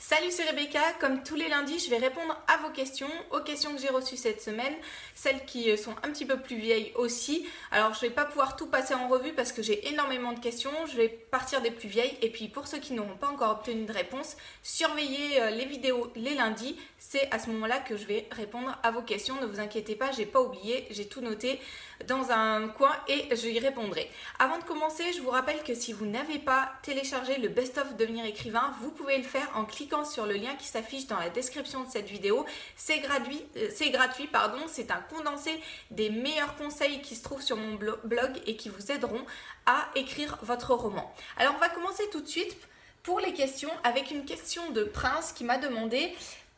Salut, c'est Rebecca. Comme tous les lundis, je vais répondre à vos questions, aux questions que j'ai reçues cette semaine, celles qui sont un petit peu plus vieilles aussi. Alors, je vais pas pouvoir tout passer en revue parce que j'ai énormément de questions. Je vais partir des plus vieilles. Et puis, pour ceux qui n'auront pas encore obtenu de réponse, surveillez les vidéos les lundis. C'est à ce moment-là que je vais répondre à vos questions. Ne vous inquiétez pas, j'ai pas oublié, j'ai tout noté dans un coin et je y répondrai. Avant de commencer, je vous rappelle que si vous n'avez pas téléchargé le best-of Devenir écrivain, vous pouvez le faire en cliquant sur le lien qui s'affiche dans la description de cette vidéo. C'est gratuit, c'est un condensé des meilleurs conseils qui se trouvent sur mon blog et qui vous aideront à écrire votre roman. Alors on va commencer tout de suite pour les questions avec une question de Prince qui m'a demandé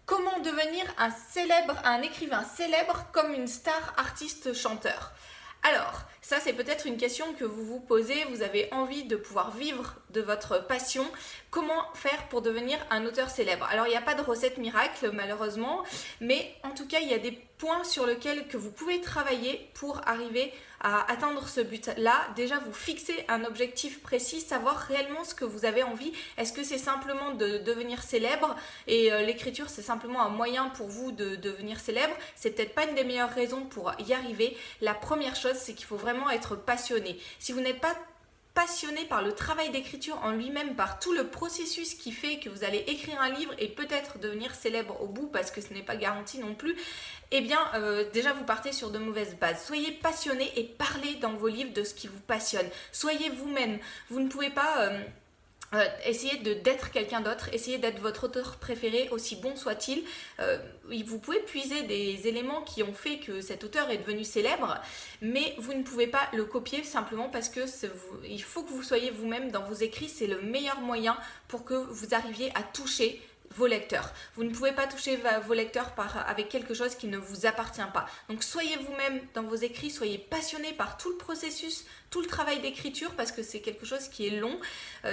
comment devenir un écrivain célèbre comme une star artiste chanteur. Alors, ça c'est peut-être une question que vous vous posez, vous avez envie de pouvoir vivre de votre passion. Comment faire pour devenir un auteur célèbre? Alors, il n'y a pas de recette miracle malheureusement, mais en tout cas, il y a des points sur lesquels que vous pouvez travailler pour arriver à atteindre ce but-là. Déjà, vous fixez un objectif précis, savoir réellement ce que vous avez envie. Est-ce que c'est simplement de devenir célèbre et l'écriture, c'est simplement un moyen pour vous de devenir célèbre? C'est peut-être pas une des meilleures raisons pour y arriver. La première chose, c'est qu'il faut vraiment être passionné. Si vous n'êtes pas passionné par le travail d'écriture en lui-même, par tout le processus qui fait que vous allez écrire un livre et peut-être devenir célèbre au bout, parce que ce n'est pas garanti non plus, eh bien déjà vous partez sur de mauvaises bases. Soyez passionné et parlez dans vos livres de ce qui vous passionne. Soyez vous-même. Vous ne pouvez pas essayez d'être quelqu'un d'autre, essayez d'être votre auteur préféré, aussi bon soit-il. Vous pouvez puiser des éléments qui ont fait que cet auteur est devenu célèbre, mais vous ne pouvez pas le copier simplement parce que il faut que vous soyez vous-même dans vos écrits. C'est le meilleur moyen pour que vous arriviez à toucher vos lecteurs. Vous ne pouvez pas toucher vos lecteurs avec quelque chose qui ne vous appartient pas. Donc soyez vous-même dans vos écrits, soyez passionné par tout le processus, tout le travail d'écriture, parce que c'est quelque chose qui est long.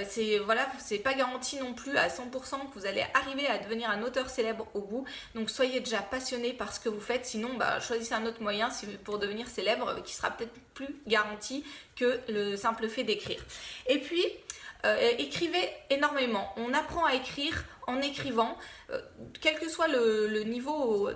C'est pas garanti non plus à 100% que vous allez arriver à devenir un auteur célèbre au bout. Donc soyez déjà passionné par ce que vous faites, sinon choisissez un autre moyen pour devenir célèbre qui sera peut-être plus garanti que le simple fait d'écrire. Et puis écrivez énormément. On apprend à écrire en écrivant, quel que soit le niveau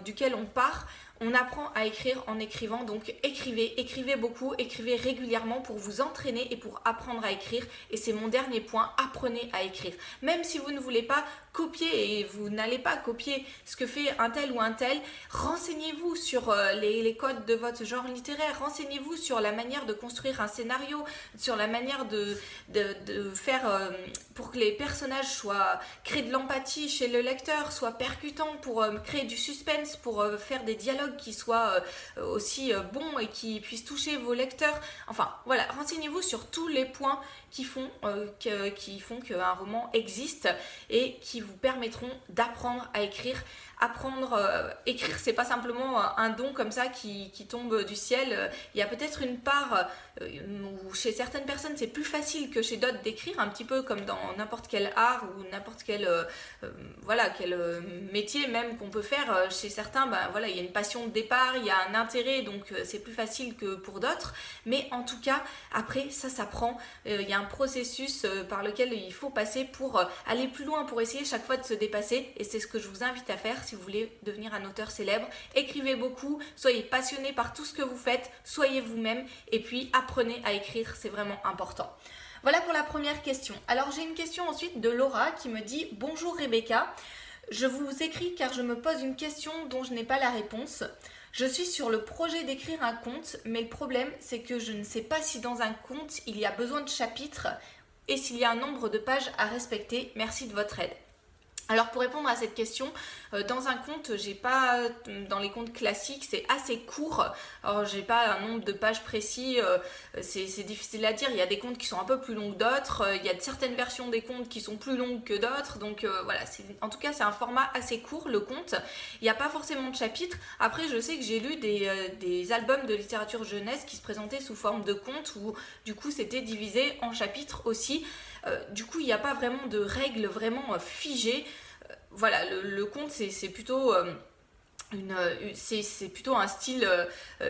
duquel on part. On apprend à écrire en écrivant, donc écrivez beaucoup, écrivez régulièrement pour vous entraîner et pour apprendre à écrire. Et c'est mon dernier point, apprenez à écrire. Même si vous ne voulez pas copier et vous n'allez pas copier ce que fait un tel ou un tel, renseignez-vous sur les codes de votre genre littéraire, renseignez-vous sur la manière de construire un scénario, sur la manière de faire pour que les personnages créent de l'empathie chez le lecteur, soient percutants, pour créer du suspense, pour faire des dialogues qui soient aussi bons et qui puissent toucher vos lecteurs. Enfin voilà, renseignez-vous sur tous les points qui font qu'un roman existe et qui vous permettront d'apprendre à écrire. Écrire, c'est pas simplement un don comme ça qui tombe du ciel. Il y a peut-être une part où chez certaines personnes c'est plus facile que chez d'autres d'écrire, un petit peu comme dans n'importe quel art ou n'importe quel métier même qu'on peut faire. Chez certains, il y a une passion de départ, il y a un intérêt, donc c'est plus facile que pour d'autres. Mais en tout cas, après ça s'apprend. Il y a un processus par lequel il faut passer pour aller plus loin, pour essayer chaque fois de se dépasser. Et c'est ce que je vous invite à faire si vous voulez devenir un auteur célèbre. Écrivez beaucoup, soyez passionné par tout ce que vous faites, soyez vous-même et puis apprenez à écrire, c'est vraiment important. Voilà pour la première question. Alors j'ai une question ensuite de Laura qui me dit « Bonjour Rebecca, je vous écris car je me pose une question dont je n'ai pas la réponse. Je suis sur le projet d'écrire un conte, mais le problème c'est que je ne sais pas si dans un conte il y a besoin de chapitres et s'il y a un nombre de pages à respecter. Merci de votre aide. » Alors pour répondre à cette question, dans un conte, dans les contes classiques, c'est assez court. Alors j'ai pas un nombre de pages précis, c'est difficile à dire. Il y a des contes qui sont un peu plus longs que d'autres, il y a certaines versions des contes qui sont plus longues que d'autres. Donc voilà, en tout cas c'est un format assez court le conte. Il n'y a pas forcément de chapitres. Après je sais que j'ai lu des albums de littérature jeunesse qui se présentaient sous forme de contes où du coup c'était divisé en chapitres aussi. Du coup il n'y a pas vraiment de règles vraiment figées. Voilà, le conte c'est plutôt c'est plutôt un style,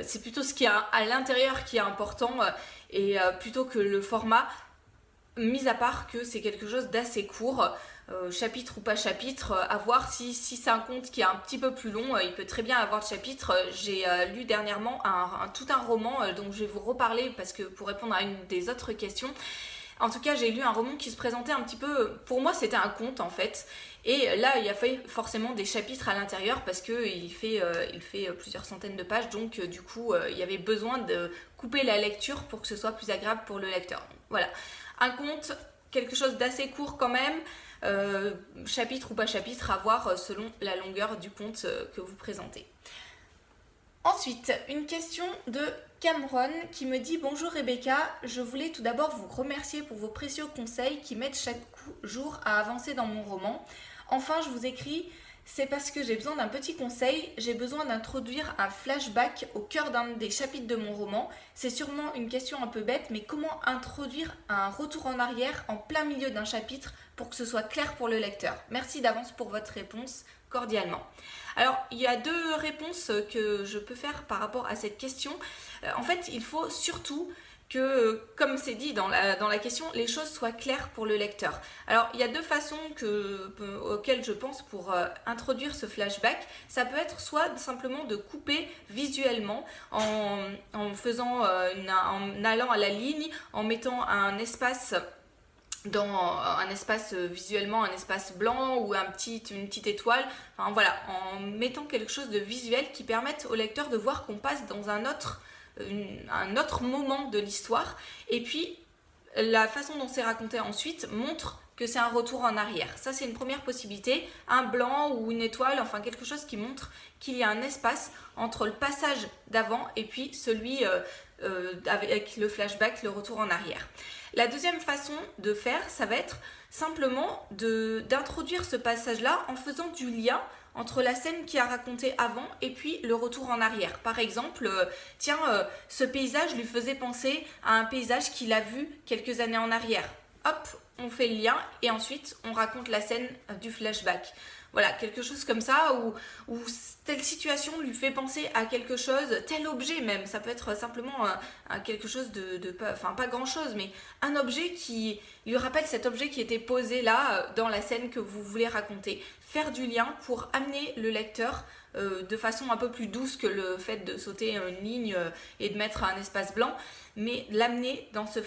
c'est plutôt ce qu'il y a à l'intérieur qui est important et plutôt que le format, mis à part que c'est quelque chose d'assez court. chapitre ou pas chapitre, à voir si c'est un conte qui est un petit peu plus long, il peut très bien avoir de chapitres. J'ai lu dernièrement tout un roman dont je vais vous reparler parce que pour répondre à une des autres questions. En tout cas, j'ai lu un roman qui se présentait un petit peu, pour moi c'était un conte en fait, et là il y a forcément des chapitres à l'intérieur parce qu'il fait plusieurs centaines de pages, donc du coup il y avait besoin de couper la lecture pour que ce soit plus agréable pour le lecteur. Voilà, un conte, quelque chose d'assez court quand même, chapitre ou pas chapitre, à voir selon la longueur du conte que vous présentez. Ensuite, une question de Cameron qui me dit: Bonjour Rebecca, je voulais tout d'abord vous remercier pour vos précieux conseils qui m'aident chaque jour à avancer dans mon roman. Enfin, je vous écris, c'est parce que j'ai besoin d'un petit conseil, j'ai besoin d'introduire un flashback au cœur d'un des chapitres de mon roman. C'est sûrement une question un peu bête, mais comment introduire un retour en arrière en plein milieu d'un chapitre pour que ce soit clair pour le lecteur? Merci d'avance pour votre réponse, cordialement. Alors, il y a deux réponses que je peux faire par rapport à cette question. En fait, il faut surtout que, comme c'est dit dans la question, les choses soient claires pour le lecteur. Alors, il y a deux façons auxquelles je pense pour introduire ce flashback. Ça peut être soit simplement de couper visuellement en allant à la ligne, en mettant un espace visuellement, un espace blanc ou une petite étoile, enfin voilà, en mettant quelque chose de visuel qui permette au lecteur de voir qu'on passe dans un autre moment de l'histoire, et puis la façon dont c'est raconté ensuite montre que c'est un retour en arrière. Ça, c'est une première possibilité, un blanc ou une étoile, enfin quelque chose qui montre qu'il y a un espace entre le passage d'avant et puis celui avec le flashback, le retour en arrière. La deuxième façon de faire, ça va être simplement d'introduire ce passage-là en faisant du lien entre la scène qui a raconté avant et puis le retour en arrière. Par exemple, ce paysage lui faisait penser à un paysage qu'il a vu quelques années en arrière. Hop, on fait le lien et ensuite on raconte la scène du flashback. Voilà, quelque chose comme ça, où telle situation lui fait penser à quelque chose, tel objet même. Ça peut être simplement quelque chose pas grand chose, mais un objet qui lui rappelle cet objet qui était posé là, dans la scène que vous voulez raconter. Faire du lien pour amener le lecteur de façon un peu plus douce que le fait de sauter une ligne et de mettre un espace blanc, mais l'amener dans ce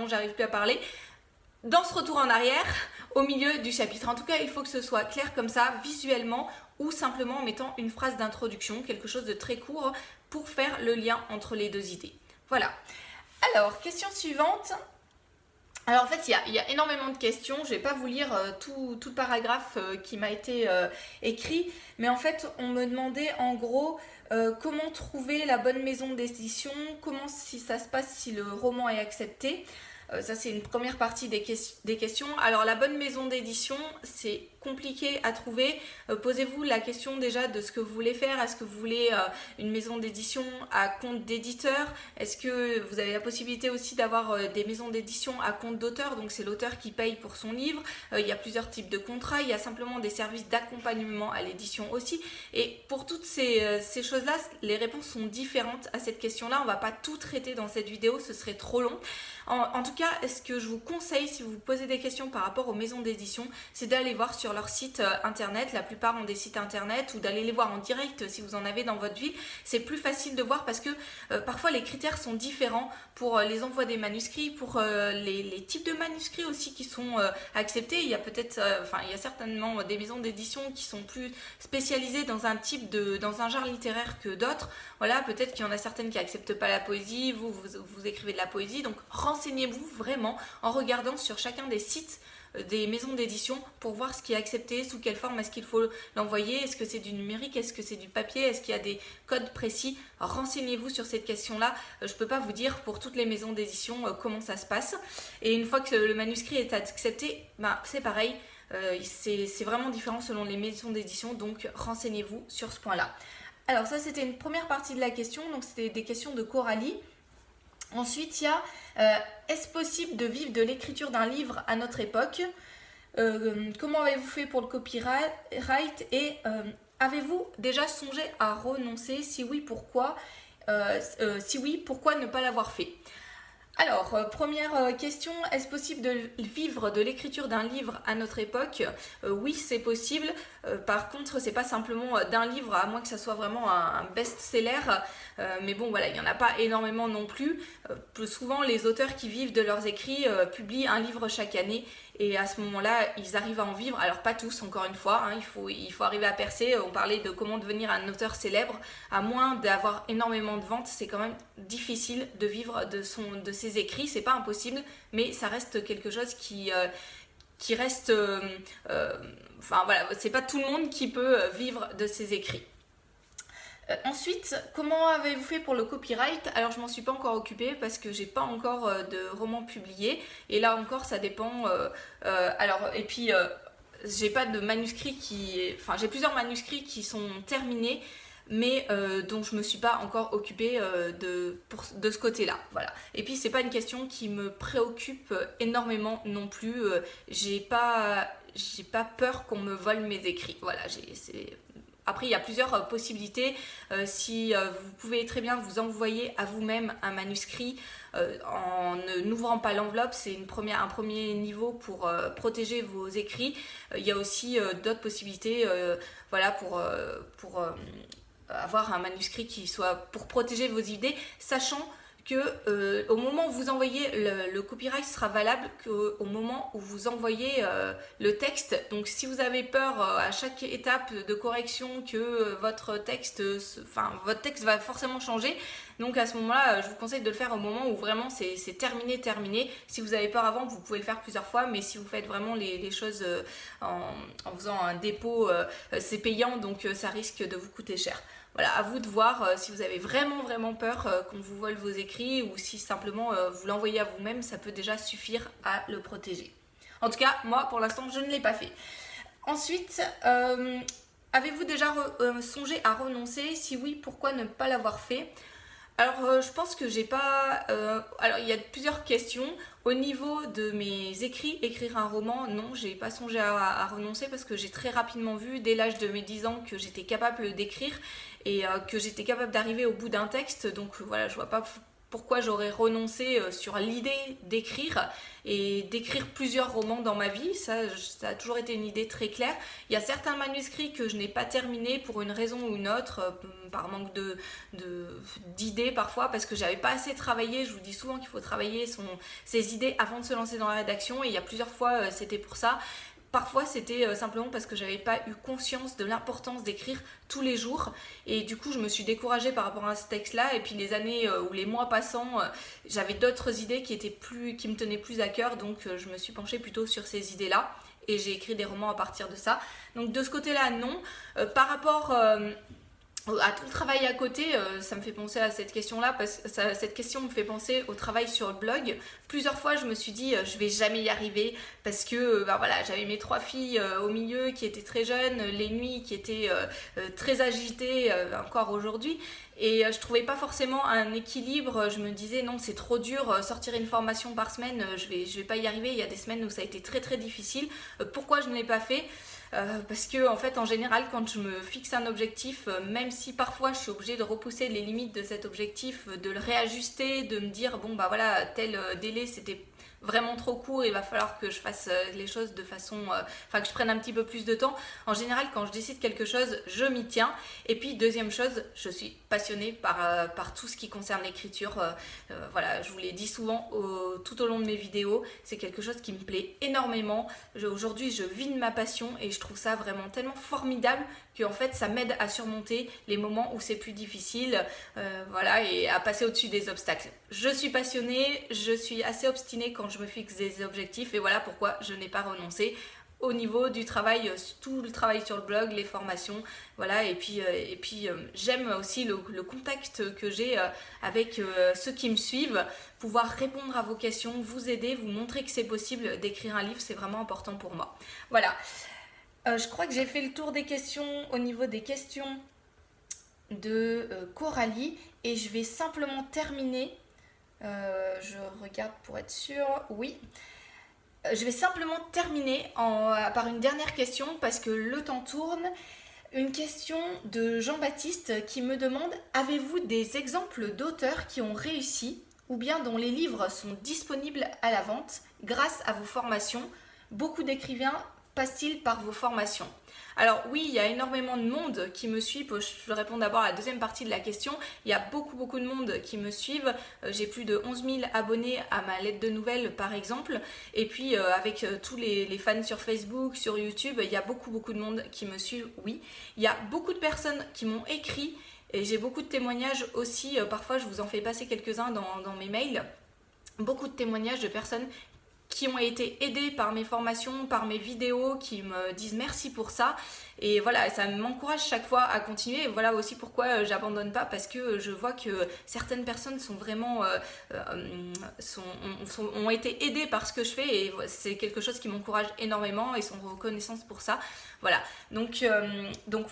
j'arrive plus à parler, dans ce retour en arrière, au milieu du chapitre. En tout cas, il faut que ce soit clair comme ça, visuellement, ou simplement en mettant une phrase d'introduction, quelque chose de très court, pour faire le lien entre les deux idées. Voilà. Alors, question suivante. Alors en fait, il y a énormément de questions. Je ne vais pas vous lire tout le paragraphe qui m'a été écrit, mais en fait, on me demandait en gros comment trouver la bonne maison d'édition, comment si ça se passe si le roman est accepté. Ça, c'est une première partie des questions. Alors, la bonne maison d'édition, c'est compliqué à trouver. Posez-vous la question déjà de ce que vous voulez faire. Est-ce que vous voulez une maison d'édition à compte d'éditeur? Est-ce que vous avez la possibilité aussi d'avoir des maisons d'édition à compte d'auteur? Donc, c'est l'auteur qui paye pour son livre. Il y a plusieurs types de contrats. Il y a simplement des services d'accompagnement à l'édition aussi. Et pour toutes ces choses-là, les réponses sont différentes à cette question-là. On ne va pas tout traiter dans cette vidéo, ce serait trop long. En tout cas, ce que je vous conseille, si vous vous posez des questions par rapport aux maisons d'édition, c'est d'aller voir sur leur site internet. La plupart ont des sites internet, ou d'aller les voir en direct si vous en avez dans votre ville. C'est plus facile de voir parce que parfois les critères sont différents pour les envois des manuscrits, pour les types de manuscrits aussi qui sont acceptés. Il y a certainement des maisons d'édition qui sont plus spécialisées dans un genre littéraire que d'autres. Voilà, peut-être qu'il y en a certaines qui n'acceptent pas la poésie, vous écrivez de la poésie, donc renseignez-vous vraiment en regardant sur chacun des sites des maisons d'édition pour voir ce qui est accepté, sous quelle forme est-ce qu'il faut l'envoyer, est-ce que c'est du numérique, est-ce que c'est du papier, est-ce qu'il y a des codes précis. Renseignez-vous sur cette question-là. Je ne peux pas vous dire pour toutes les maisons d'édition comment ça se passe. Et une fois que le manuscrit est accepté, c'est pareil. C'est vraiment différent selon les maisons d'édition, donc renseignez-vous sur ce point-là. Alors ça, c'était une première partie de la question, donc c'était des questions de Coralie. Ensuite, il y a est-ce possible de vivre de l'écriture d'un livre à notre époque? Comment avez-vous fait pour le copyright? Et avez-vous déjà songé à renoncer? Si oui, pourquoi? Si oui, pourquoi ne pas l'avoir fait? Alors, première question, est-ce possible de vivre de l'écriture d'un livre à notre époque? Oui, c'est possible. Par contre, c'est pas simplement d'un livre, à moins que ça soit vraiment un best-seller. Mais bon, voilà, il n'y en a pas énormément non plus. Plus souvent, les auteurs qui vivent de leurs écrits publient un livre chaque année. Et à ce moment-là, ils arrivent à en vivre. Alors pas tous, encore une fois, hein, il faut arriver à percer. On parlait de comment devenir un auteur célèbre. À moins d'avoir énormément de ventes, c'est quand même difficile de vivre de ses écrits. C'est pas impossible, mais ça reste quelque chose qui reste... Enfin voilà, c'est pas tout le monde qui peut vivre de ses écrits. Ensuite, comment avez-vous fait pour le copyright? Alors je m'en suis pas encore occupée parce que j'ai pas encore de roman publié et là encore ça dépend. Alors et puis j'ai pas de manuscrits enfin j'ai plusieurs manuscrits qui sont terminés mais dont je me suis pas encore occupée de ce côté-là. Voilà. Et puis c'est pas une question qui me préoccupe énormément non plus. J'ai pas peur qu'on me vole mes écrits. Voilà, après, il y a plusieurs possibilités. Si vous pouvez très bien vous envoyer à vous-même un manuscrit en n'ouvrant pas l'enveloppe, c'est un premier niveau pour protéger vos écrits. Il y a aussi d'autres possibilités voilà, pour avoir un manuscrit qui soit pour protéger vos idées, sachant que au moment où vous envoyez le copyright sera valable qu'au moment où vous envoyez le texte. Donc si vous avez peur à chaque étape de correction que votre texte va forcément changer, donc à ce moment-là, je vous conseille de le faire au moment où vraiment c'est terminé. Si vous avez peur avant, vous pouvez le faire plusieurs fois, mais si vous faites vraiment les choses en faisant un dépôt, c'est payant, donc ça risque de vous coûter cher. Voilà, à vous de voir si vous avez vraiment peur qu'on vous vole vos écrits ou si simplement vous l'envoyez à vous-même, ça peut déjà suffire à le protéger. En tout cas, moi pour l'instant, je ne l'ai pas fait. Ensuite, avez-vous déjà songé à renoncer? Si oui, pourquoi ne pas l'avoir fait? Alors, je pense que j'ai pas... alors, il y a plusieurs questions. Au niveau de mes écrits, écrire un roman, non, j'ai pas songé à renoncer parce que j'ai très rapidement vu, dès l'âge de mes 10 ans, que j'étais capable d'écrire et que j'étais capable d'arriver au bout d'un texte. Donc voilà, je vois pas pourquoi j'aurais renoncé sur l'idée d'écrire et d'écrire plusieurs romans dans ma vie. Ça a toujours été une idée très claire. Il y a certains manuscrits que je n'ai pas terminés pour une raison ou une autre, par manque d'idées parfois, parce que j'avais pas assez travaillé. Je vous dis souvent qu'il faut travailler ses idées avant de se lancer dans la rédaction, et il y a plusieurs fois c'était pour ça. Parfois, c'était simplement parce que j'avais pas eu conscience de l'importance d'écrire tous les jours. Et du coup, je me suis découragée par rapport à ce texte-là. Et puis, les années ou les mois passant, j'avais d'autres idées qui me tenaient plus à cœur. Donc, je me suis penchée plutôt sur ces idées-là. Et j'ai écrit des romans à partir de ça. Donc, de ce côté-là, non. Par rapport à tout le travail à côté, ça me fait penser à cette question-là, parce que cette question me fait penser au travail sur le blog. Plusieurs fois, je me suis dit, je vais jamais y arriver, parce que voilà, j'avais mes 3 filles au milieu qui étaient très jeunes, les nuits qui étaient très agitées encore aujourd'hui, et je trouvais pas forcément un équilibre. Je me disais, non, c'est trop dur, sortir une formation par semaine, je vais pas y arriver. Il y a des semaines où ça a été très difficile. Pourquoi je ne l'ai pas fait? Parce que en fait, en général, quand je me fixe un objectif, même si parfois je suis obligée de repousser les limites de cet objectif, de le réajuster, de me dire bon bah voilà, tel délai c'était vraiment trop court, il va falloir que je fasse les choses de façon, que je prenne un petit peu plus de temps. En général, quand je décide quelque chose, je m'y tiens. Et puis deuxième chose, je suis passionnée par tout ce qui concerne l'écriture. Voilà, je vous l'ai dit souvent tout au long de mes vidéos, c'est quelque chose qui me plaît énormément. Aujourd'hui, je vis de ma passion et je trouve ça vraiment tellement formidable que en fait, ça m'aide à surmonter les moments où c'est plus difficile, voilà, et à passer au-dessus des obstacles. Je suis passionnée, je suis assez obstinée quand je me fixe des objectifs, et voilà pourquoi je n'ai pas renoncé au niveau du travail, tout le travail sur le blog, les formations, voilà, et puis j'aime aussi le contact que j'ai avec ceux qui me suivent, pouvoir répondre à vos questions, vous aider, vous montrer que c'est possible d'écrire un livre, c'est vraiment important pour moi. Voilà. Je crois que j'ai fait le tour des questions au niveau des questions de Coralie, et je vais simplement terminer. Je regarde pour être sûre. Oui. Je vais simplement terminer par une dernière question parce que le temps tourne. Une question de Jean-Baptiste qui me demande: avez-vous des exemples d'auteurs qui ont réussi ou bien dont les livres sont disponibles à la vente grâce à vos formations. Beaucoup d'écrivains passent-ils par vos formations? Alors oui, il y a énormément de monde qui me suit. Je réponds d'abord à la deuxième partie de la question. Il y a beaucoup de monde qui me suivent. J'ai plus de 11 000 abonnés à ma lettre de nouvelles par exemple. Et puis avec tous les fans sur Facebook, sur YouTube, il y a beaucoup de monde qui me suivent, oui. Il y a beaucoup de personnes qui m'ont écrit et j'ai beaucoup de témoignages aussi. Parfois je vous en fais passer quelques-uns dans mes mails. Beaucoup de témoignages de personnes qui ont été aidés par mes formations, par mes vidéos, qui me disent merci pour ça. Et voilà, ça m'encourage chaque fois à continuer. Et voilà aussi pourquoi j'abandonne pas, parce que je vois que certaines personnes sont vraiment ont été aidées par ce que je fais, et c'est quelque chose qui m'encourage énormément et sont reconnaissantes pour ça. Voilà, donc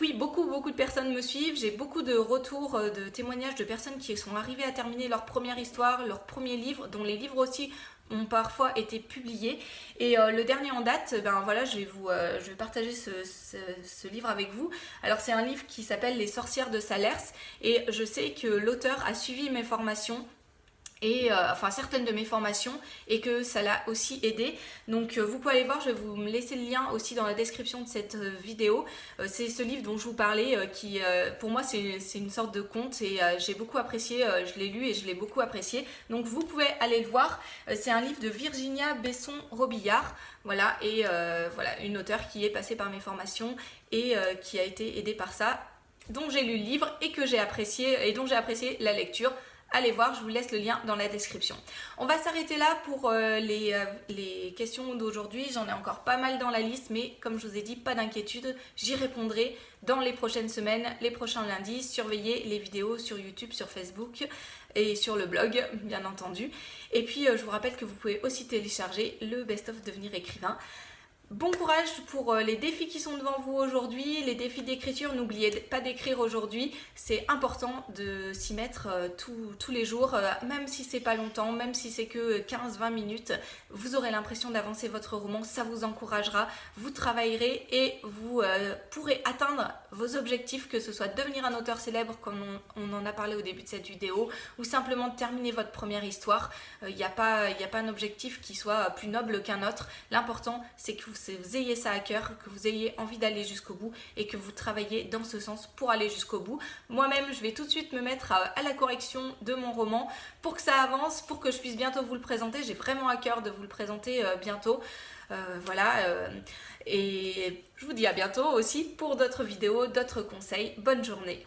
oui, beaucoup de personnes me suivent. J'ai beaucoup de retours, de témoignages de personnes qui sont arrivées à terminer leur première histoire, leur premier livre, dont les livres aussi ont parfois été publiés. Et le dernier en date, ben voilà, je vais partager ce livre avec vous. Alors c'est un livre qui s'appelle Les sorcières de Salers, et je sais que l'auteur a suivi mes formations, et enfin certaines de mes formations, et que ça l'a aussi aidé. Donc vous pouvez aller voir, je vais vous laisser le lien aussi dans la description de cette vidéo. C'est ce livre dont je vous parlais qui pour moi c'est une sorte de conte, et j'ai beaucoup apprécié, je l'ai lu et je l'ai beaucoup apprécié. Donc vous pouvez aller le voir. C'est un livre de Virginia Besson-Robillard. Voilà, et voilà, une auteure qui est passée par mes formations et qui a été aidée par ça, dont j'ai lu le livre et que j'ai apprécié, et dont j'ai apprécié la lecture. Allez voir, je vous laisse le lien dans la description. On va s'arrêter là pour les questions d'aujourd'hui. J'en ai encore pas mal dans la liste, mais comme je vous ai dit, pas d'inquiétude, j'y répondrai dans les prochaines semaines, les prochains lundis. Surveillez les vidéos sur YouTube, sur Facebook et sur le blog, bien entendu. Et puis, je vous rappelle que vous pouvez aussi télécharger le Best of Devenir écrivain. Bon courage pour les défis qui sont devant vous aujourd'hui, les défis d'écriture. N'oubliez pas d'écrire aujourd'hui, c'est important de s'y mettre tous les jours, même si c'est pas longtemps, même si c'est que 15-20 minutes, vous aurez l'impression d'avancer votre roman, ça vous encouragera, vous travaillerez et vous pourrez atteindre vos objectifs, que ce soit devenir un auteur célèbre comme on en a parlé au début de cette vidéo, ou simplement terminer votre première histoire. Il n'y a pas un objectif qui soit plus noble qu'un autre. L'important c'est que vous ayez ça à cœur, que vous ayez envie d'aller jusqu'au bout et que vous travaillez dans ce sens pour aller jusqu'au bout. Moi-même, je vais tout de suite me mettre à la correction de mon roman pour que ça avance, pour que je puisse bientôt vous le présenter. J'ai vraiment à cœur de vous le présenter bientôt. Voilà, et je vous dis à bientôt aussi pour d'autres vidéos, d'autres conseils. Bonne journée.